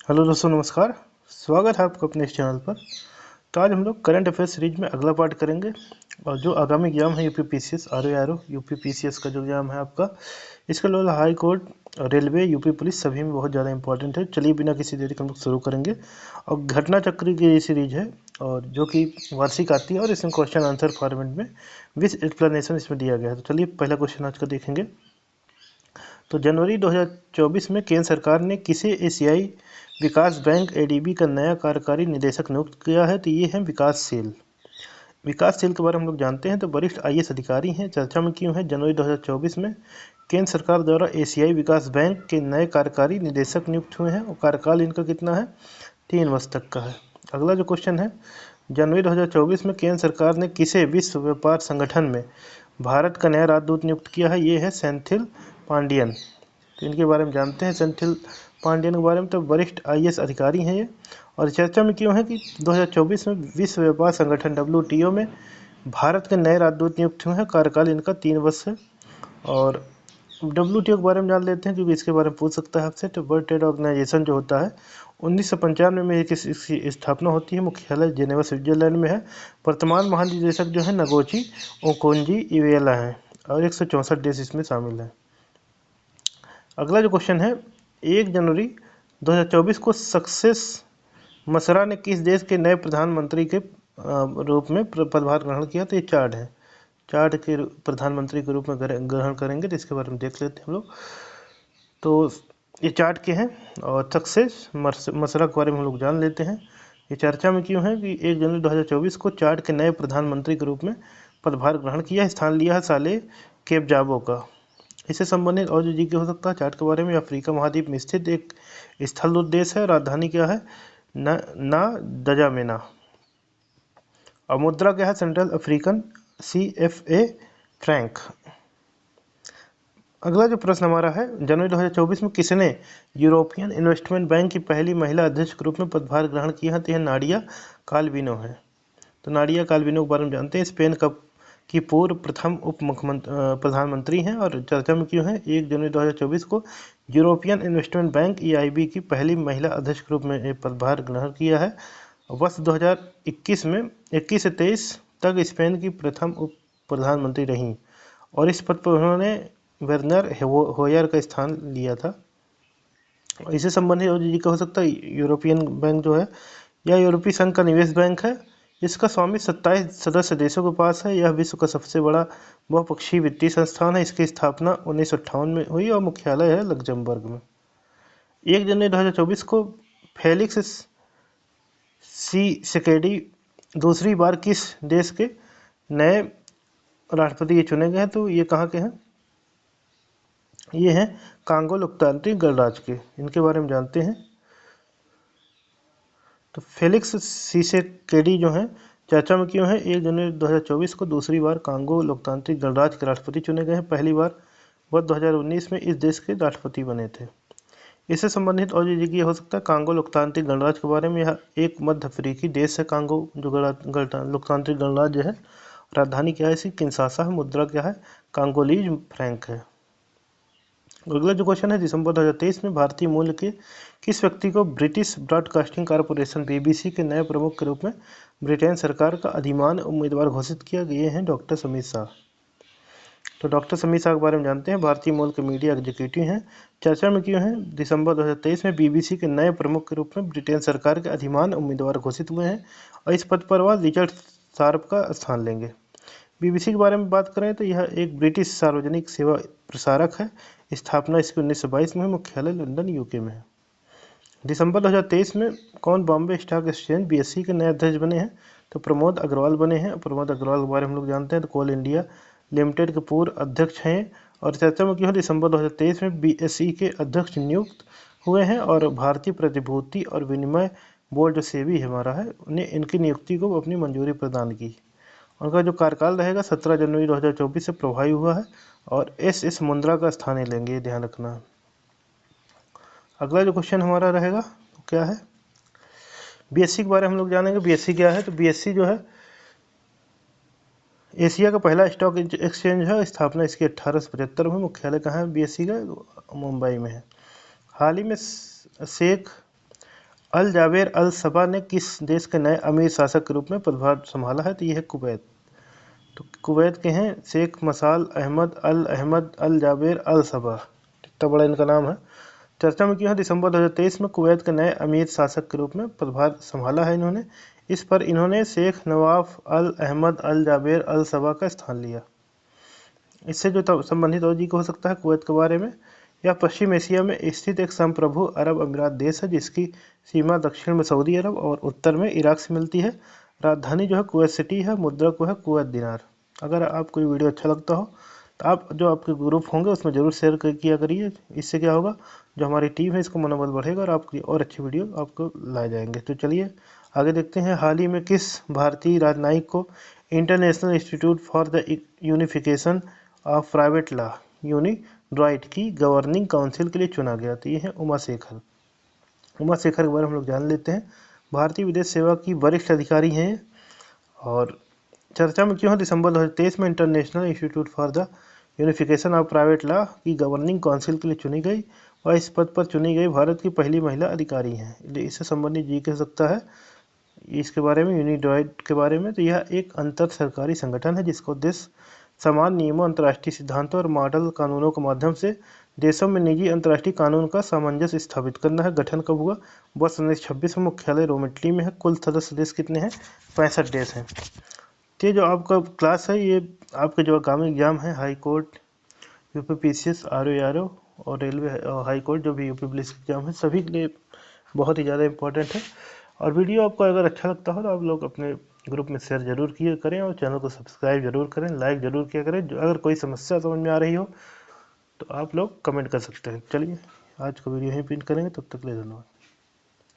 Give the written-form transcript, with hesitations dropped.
Hello दोस्तों, नमस्कार। स्वागत है आपका अपने इस चैनल पर। तो आज हम लोग करंट अफेयर सीरीज में अगला पार्ट करेंगे। और जो आगामी एग्जाम है UP PCS or UP PCS का जो एग्जाम है आपका, इसके अलावा high court, railway, UP police सभी में बहुत ज़्यादा इंपॉर्टेंट है। चलिए बिना किसी देरी के हम लोग शुरू करेंगे। और घटना चक्र की ये सीरीज है और जो कि वार्षिक आती है और इसमें क्वेश्चन आंसर फॉर्मेट में विथ एक्सप्लेनेशन इसमें दिया गया है। तो चलिए पहला क्वेश्चन आज का देखेंगे। तो जनवरी 2024 में केंद्र सरकार ने किसे एशियाई विकास बैंक एडीबी का नया कार्यकारी निदेशक नियुक्त किया है? तो ये है विकासशील। विकासशील के बारे में हम लोग जानते हैं। तो वरिष्ठ आईएएस अधिकारी हैं, चर्चा में क्यों है? जनवरी 2024 में केंद्र सरकार द्वारा एशियाई विकास बैंक के नए कार्यकारी निदेशक नियुक्त हुए हैं और कार्यकाल इनका कितना है? 3 वर्ष तक का है। अगला जो क्वेश्चन है, जनवरी 2024 में केंद्र सरकार ने किसे विश्व व्यापार संगठन में भारत का नया राजदूत नियुक्त किया है? ये है सेंथिल पांडियन। तो इनके बारे में जानते हैं, सेंथिल पांडियन के बारे में। तो वरिष्ठ आईएएस अधिकारी हैं ये। और चर्चा में क्यों है कि 2024 में विश्व व्यापार संगठन WTO में भारत के नए राजदूत नियुक्त हुए हैं। कार्यकाल इनका 3 वर्ष है। और WTO के बारे में जान लेते हैं क्योंकि इसके बारे में पूछ सकता है आपसे। तो वर्ल्ड ट्रेड ऑर्गेनाइजेशन जो होता है, 1995 में इसकी स्थापना होती है। मुख्यालय जेनेवा स्विट्जरलैंड में है। वर्तमान महानिदेशक जो है नगोची ओकोंजी इवेला हैं और 164 देश इसमें शामिल हैं। अगला जो क्वेश्चन है, 1 जनवरी 2024 को सक्सेस मसरा ने किस देश के नए प्रधानमंत्री के रूप में पदभार ग्रहण किया? तो ये चाड है। चाड के प्रधानमंत्री के रूप में ग्रहण करेंगे। तो इसके बारे में देख लेते हैं हम लोग। तो ये चाड के हैं और सक्सेस मसरा के बारे में हम लोग जान लेते हैं। ये चर्चा में क्यों है कि 1 जनवरी 2024 को चाड के नए प्रधानमंत्री के रूप में पदभार ग्रहण किया, स्थान लिया है साले केबजाबो का। इससे संबंधित और जो जीके हो सकता है चार्ट के बारे में, अफ्रीका महाद्वीप में स्थित एक स्थल देश है। राजधानी क्या है? ना दजामेना। और मुद्रा क्या है? Central African CFA Frank. अगला जो प्रश्न हमारा है, जनवरी 2024 में किसने यूरोपियन इन्वेस्टमेंट बैंक की पहली महिला अध्यक्ष के रूप में पदभार ग्रहण किया है? तो यह नाडिया काल्विनो है। तो नाडिया काल्विनो के बारे में जानते हैं। स्पेन की पूर्व प्रथम उप मुख्यमंत्री प्रधानमंत्री हैं। और चर्चा में क्यों है? 1 जनवरी 2024 को यूरोपियन इन्वेस्टमेंट बैंक EIB की पहली महिला अध्यक्ष के रूप में पदभार ग्रहण किया है। वर्ष 2021 में 21 से 23 तक स्पेन की प्रथम उप प्रधानमंत्री रहीं और इस पद पर उन्होंने वेर्नर होयर का स्थान लिया था। इससे संबंधित और जी का हो सकता है, यूरोपियन बैंक जो है यह यूरोपीय संघ का निवेश बैंक है। इसका स्वामी 27 सदस्य देशों के पास है। यह विश्व का सबसे बड़ा बहुपक्षीय वित्तीय संस्थान है। इसकी स्थापना 1958 में हुई और मुख्यालय है लग्जमबर्ग में। 1 जनवरी 2024 को फेलिक्स सेकेडी दूसरी बार किस देश के नए राष्ट्रपति चुने गए हैं? तो ये कहाँ के हैं? ये हैं कांगो लोकतांत्रिक गणराज्य के। इनके बारे में जानते हैं। तो फेलिक्स सीसेकेडी जो हैं चर्चा में क्यों है? 1 जनवरी 2024 को दूसरी बार कांगो लोकतांत्रिक गणराज्य के राष्ट्रपति चुने गए हैं। पहली बार वह 2019 में इस देश के राष्ट्रपति बने थे। इससे संबंधित और ये हो सकता है कांगो लोकतांत्रिक गणराज्य के बारे में। यह एक मध्य अफ्रीकी देश है। कांगो जो लोकतांत्रिक गणराज्य है। राजधानी क्या है इसकी? किंशासा है। मुद्रा क्या है? कांगोलीज फ्रैंक है। अगला जो क्वेश्चन है, दिसंबर 2023 में भारतीय मूल के किस व्यक्ति को ब्रिटिश ब्रॉडकास्टिंग कॉरपोरेशन BBC के नए प्रमुख के रूप में ब्रिटेन सरकार का अधिमान उम्मीदवार घोषित किया? ये हैं डॉक्टर समीर शाह। तो डॉक्टर समीर शाह के बारे में जानते हैं। भारतीय मूल के मीडिया एग्जीक्यूटिव हैं। चर्चा में क्यों है? दिसंबर 2023 में BBC के नए प्रमुख के रूप में ब्रिटेन सरकार के अधिमान उम्मीदवार घोषित हुए हैं और इस पद पर वह रिचर्ड शार्प का स्थान लेंगे। BBC के बारे में बात करें तो यह एक ब्रिटिश सार्वजनिक सेवा प्रसारक है। स्थापना इसकी 1922 में है। मुख्यालय लंदन UK में है। दिसंबर 2023 में कौन बॉम्बे स्टॉक एक्सचेंज BSE के नए अध्यक्ष बने हैं? तो प्रमोद अग्रवाल बने हैं। प्रमोद अग्रवाल के बारे में हम लोग जानते हैं। तो कोल इंडिया लिमिटेड के पूर्व अध्यक्ष हैं। और चर्चा में क्यों है? दिसंबर 2023 में BSE के अध्यक्ष नियुक्त हुए हैं और भारतीय प्रतिभूति और विनिमय बोर्ड जो सेबी हमारा है, उन्हें इनकी नियुक्ति को अपनी मंजूरी प्रदान की। उनका जो कार्यकाल रहेगा 17 जनवरी 2024 से प्रभावी हुआ है और SS मुंद्रा का स्थान लेंगे, ये ध्यान रखना। अगला जो क्वेश्चन हमारा रहेगा तो क्या है? BSE के बारे में हम लोग जानेंगे। BSE क्या है? तो BSE जो है एशिया का पहला स्टॉक एक्सचेंज है। स्थापना इसकी 1875 में। मुख्यालय कहाँ है BSE का? मुंबई में है। हाल ही में शेख अल जाबेर अल सबा ने किस देश के नए अमीर शासक के रूप में पदभार संभाला है? तो यह है कुवैत। तो कुवैत के हैं शेख मसाल अहमद अल जाबेर अल सबा। कितना बड़ा इनका नाम है। चर्चा में क्यों है? दिसंबर 2023 में कुवैत के नए अमीर शासक के रूप में पदभार संभाला है इन्होंने। इस पर इन्होंने शेख नवाफ अल अहमद अल जाबेर अल सबा का स्थान लिया। इससे जो संबंधित और जी को हो सकता है कुवैत के बारे में, यह पश्चिम एशिया में स्थित एक संप्रभु अरब अमीरात देश है जिसकी सीमा दक्षिण में सऊदी अरब और उत्तर में इराक से मिलती है। राजधानी जो है कुवैत सिटी है। मुद्रा को है कुवैत दिनार। अगर आपको ये वीडियो अच्छा लगता हो तो आप जो आपके ग्रुप होंगे उसमें ज़रूर शेयर किया करिए। इससे क्या होगा, जो हमारी टीम है इसको मनोबल बढ़ेगा और आपकी और अच्छी वीडियो आपको लाए जाएंगे। तो चलिए आगे देखते हैं। हाल ही में किस भारतीय राजनयिक को international institute for the unification of private law Unidroit की गवर्निंग काउंसिल के लिए चुना गया? तो ये है उमा शेखर। उमा शेखर के बारे में हम लोग जान लेते हैं। भारतीय विदेश सेवा की वरिष्ठ अधिकारी हैं और चर्चा में क्यों है? दिसंबर 2023 में international institute for the unification of private law की गवर्निंग काउंसिल के लिए चुनी गई और इस पद पर चुनी गई भारत की पहली महिला अधिकारी हैं। इससे संबंधित जी कह सकता है इसके बारे में, यूनिड्रॉइट के बारे में। तो यह एक अंतर सरकारी संगठन है जिसका उद्देश्य समान नियमों, अंतर्राष्ट्रीय सिद्धांतों और मॉडल कानूनों के माध्यम से देशों में निजी अंतर्राष्ट्रीय कानून का सामंजस्य स्थापित करना है। गठन कब हुआ? वर्ष 1926 में। मुख्यालय रोमेटली में है। कुल सदस्य देश कितने हैं? 65 देश हैं। ये जो आपका क्लास है ये आपके जो आगामी एग्जाम है हाई कोर्ट, यूपीपीसीएस, आरओ और रेलवे हाई कोर्ट, जो भी यूपी पुलिस एग्जाम है, सभी के लिए बहुत ही ज़्यादा इंपॉर्टेंट है। और वीडियो आपको अगर अच्छा लगता हो तो आप लोग अपने ग्रुप में शेयर जरूर किया करें और चैनल को सब्सक्राइब जरूर करें, लाइक जरूर किया करें। अगर कोई समस्या समझ में आ रही हो तो आप लोग कमेंट कर सकते हैं। चलिए आज का वीडियो यहीं पिन करेंगे। तब तक के लिए धन्यवाद।